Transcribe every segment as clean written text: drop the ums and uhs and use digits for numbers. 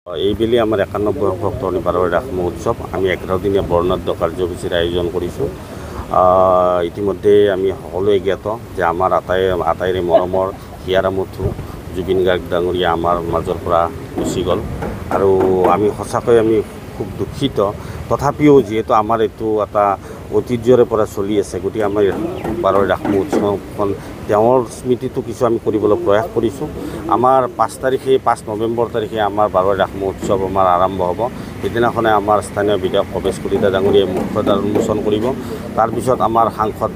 এইবেলি আমাৰ 91 সংখ্যক তৰণী বাৰৰ ৰাস মহোৎসৱ আমি 11 দিনীয়া বৰ্ণাঢ্য কাৰ্যসূচীৰ আয়োজন কৰিছোঁ। ইতিমধ্যে আমি সকলোৱে জ্ঞাত যে আমাৰ আটাইৰে মৰমৰ হিয়াৰ আমঠু জুবিন গাৰ্গ ডাঙৰীয়া আমাৰ মাজৰ পৰা গুচি গ'ল আৰু আমি সঁচাকৈ খুব দুখিত। তথাপিও যিহেতু আমাৰ এইটো এটা ঐতিহ্যৰে পৰা চলি আছে, গতিকে আমাৰ বাৰৰ ৰাস মহোৎসৱখন তেওঁৰ স্মৃতিটো কিছু আমি কৰিবলৈ প্ৰয়াস কৰিছোঁ। আমাৰ 5 নৱেম্বৰ তাৰিখে আমাৰ বাৰৰ ৰাস মহোৎসৱ আমাৰ আৰম্ভ হ'ব। সেইদিনাখনে আমাৰ স্থানীয় বিধায়ক ভৱেশ কলিতা ডাঙৰীয়াই মুখ্য দ্বাৰ উন্মোচন কৰিব। তাৰপিছত আমাৰ সাংসদ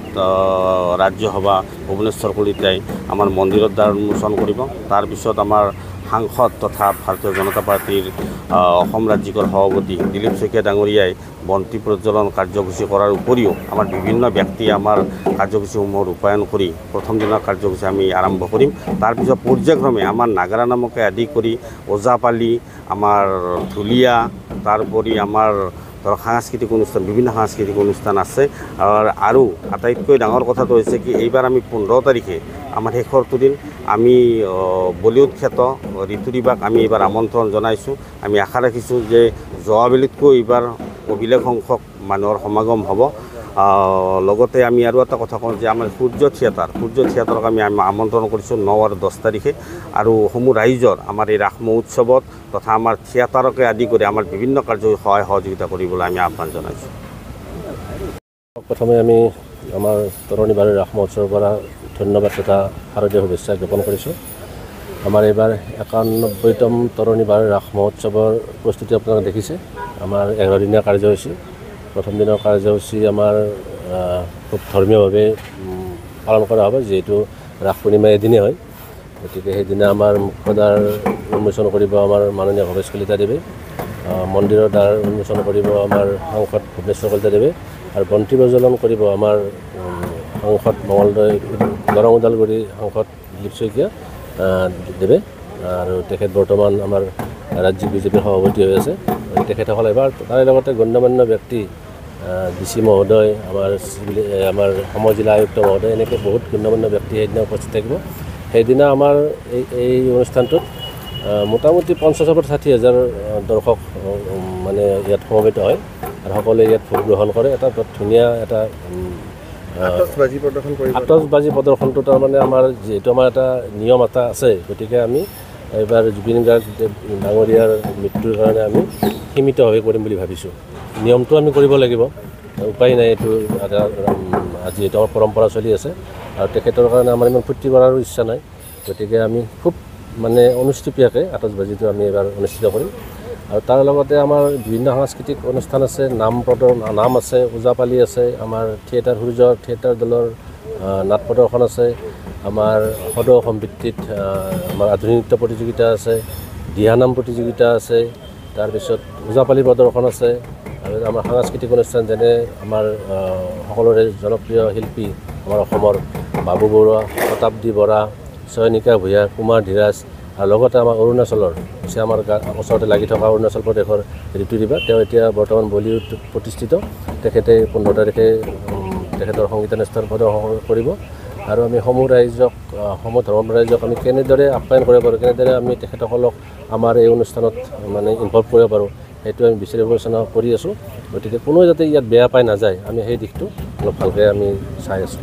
ৰাজ্যসভা ভুৱনেশ্বৰ কলিতাই আমাৰ মন্দিৰৰ দ্বাৰ উন্মোচন কৰিব। তাৰপিছত আমাৰ সাংসদ তথা ভাৰতীয় জনতা পাৰ্টীৰ অসম ৰাজ্যিকৰ সভাপতি দিলীপ শইকীয়া ডাঙৰীয়াই বন্তি প্ৰজ্বলন কাৰ্যসূচী কৰাৰ উপৰিও আমাৰ বিভিন্ন ব্যক্তিয়ে আমাৰ কাৰ্যসূচীসমূহ ৰূপায়ণ কৰি প্ৰথম দিনৰ কাৰ্যসূচী আমি আৰম্ভ কৰিম। তাৰপিছত পৰ্যায়ক্ৰমে আমাৰ নাগাৰা নামকে আদি কৰি ওজাপালি, আমাৰ ঢুলীয়া, তাৰোপৰি আমাৰ সাংস্কৃতিক অনুষ্ঠান, বিভিন্ন সাংস্কৃতিক অনুষ্ঠান আছে। আৰু আটাইতকৈ ডাঙৰ কথাটো হৈছে কি, এইবাৰ আমি 15 তাৰিখে আমাৰ শেষৰটো দিন আমি বলিউড খ্যাত ঋতুৰিবাক আমি এইবাৰ আমন্ত্ৰণ জনাইছোঁ। আমি আশা ৰাখিছোঁ যে যোৱাবেলিতকৈ এইবাৰ অভিলেখ সংখ্যক মানুহৰ সমাগম হ'ব। লগতে আমি আৰু এটা কথা কওঁ যে আমাৰ সূৰ্য থিয়েটাৰক আমি আমন্ত্ৰণ কৰিছোঁ 9 আৰু 10 তাৰিখে। আৰু সমূহ ৰাইজৰ আমাৰ এই ৰাস মহোৎসৱত তথা আমাৰ থিয়েটাৰকে আদি কৰি আমাৰ বিভিন্ন কাৰ্যসূচী সহায় সহযোগিতা কৰিবলৈ আমি আহ্বান জনাইছোঁ। প্ৰথমে আমি আমাৰ তৰণী বাৰৰ ৰাস মহোৎসৱৰ পৰা ধন্যবাদ তথা শাৰদীয় শুভেচ্ছা জ্ঞাপন কৰিছোঁ। আমাৰ এইবাৰ 91তম তৰণী বাৰৰ ৰাস মহোৎসৱৰ প্ৰস্তুতি আপোনালোকে দেখিছে। আমাৰ 11 দিনীয়া কাৰ্যসূচী। প্ৰথম দিনৰ কাৰ্যসূচী আমাৰ খুব ধৰ্মীয়ভাৱে পালন কৰা হ'ব, যিহেতু ৰাস পূৰ্ণিমা এদিনেই হয়। গতিকে সেইদিনা আমাৰ মুখ্য দ্বাৰ উন্মোচন কৰিব আমাৰ মাননীয় ভৱেশ কলিতা দেৱে, মন্দিৰৰ দ্বাৰ উন্মোচন কৰিব আমাৰ সাংসদ ভুৱনেশ্বৰ কলিতা দেৱে, আৰু বন্তি প্ৰজ্বলন কৰিব আমাৰ সাংসদ মঙলদৈ দৰং ওদালগুৰি সাংসদ দিলীপ শইকীয়া দেৱে। আৰু তেখেত বৰ্তমান আমাৰ ৰাজ্যিক বিজেপিৰ সভাপতি হৈ আছে। তেখেতসকল এবাৰ তাৰে লগতে গণ্যমান্য ব্যক্তি DC মহোদয়, আমাৰ সম জিলা আয়ুক্ত মহোদয়, এনেকৈ বহুত গণ্যমান্য ব্যক্তি সেইদিনা উপস্থিত থাকিব। সেইদিনা আমাৰ এই অনুষ্ঠানটোত মোটামুটি 50,000 পৰা 60,000 দৰ্শক মানে ইয়াত সমবেত হয় আৰু সকলোৱে ইয়াত ভোট গ্ৰহণ কৰে। এটা ধুনীয়া এটা আতচবাজি প্ৰদৰ্শনটো তাৰমানে আমাৰ যিহেতু আমাৰ এটা নিয়ম এটা আছে, গতিকে আমি এইবাৰ জুবিন গাৰ্গ ডাঙৰীয়াৰ মৃত্যুৰ কাৰণে আমি সীমিতভাৱে কৰিম বুলি ভাবিছোঁ। নিয়মটো আমি কৰিব লাগিব, উপায় নাই, এইটো যিহেতু আমাৰ পৰম্পৰা চলি আছে আৰু তেখেতৰ কাৰণে আমাৰ ইমান ফূৰ্তি কৰাৰো ইচ্ছা নাই। গতিকে আমি খুব মানে অনুষ্ঠিতভাৱে আতচবাজিটো আমি এইবাৰ অনুষ্ঠিত কৰিম। আৰু তাৰ লগতে আমাৰ বিভিন্ন সাংস্কৃতিক অনুষ্ঠান আছে, নাম আছে, ওজাপালি আছে, আমাৰ সূৰ্য থিয়েটাৰ দলৰ নাট প্ৰদৰ্শন আছে, আমাৰ সদৌ অসম ভিত্তিত আমাৰ আধুনিক নৃত্য প্ৰতিযোগিতা আছে, দিহানাম প্ৰতিযোগিতা আছে, তাৰপিছত ওজাপালি প্ৰদৰ্শন আছে। আৰু আমাৰ সাংস্কৃতিক অনুষ্ঠান যেনে আমাৰ সকলোৰে জনপ্ৰিয় শিল্পী আমাৰ অসমৰ বাবু বৰুৱা, শতাব্দী বৰা, চয়নিকা ভূঞা, কুমাৰ ধীৰাজ, আৰু লগতে আমাৰ অৰুণাচলৰ হৈছে আমাৰ ওচৰতে লাগি থকা অৰুণাচল প্ৰদেশৰ ঋতুৰিবাক, তেওঁ এতিয়া বৰ্তমান বলিউড প্ৰতিষ্ঠিত। তেখেতে 15 তাৰিখে তেখেতৰ সংগীতানুষ্ঠান প্ৰদৰ্শন কৰিব। আৰু আমি সমূহ ধৰ্মৰ ৰাইজক আমি কেনেদৰে আপ্যায়ন কৰিব পাৰোঁ, কেনেদৰে আমি তেখেতসকলক আমাৰ এই অনুষ্ঠানত মানে ইনভলভ কৰিব পাৰোঁ, সেইটো আমি বিচাৰি বিবেচনা কৰি আছোঁ। গতিকে কোনো যাতে ইয়াত বেয়া পাই নাযায়, আমি সেই দিশটো অলপ ভালকৈ আমি চাই আছোঁ।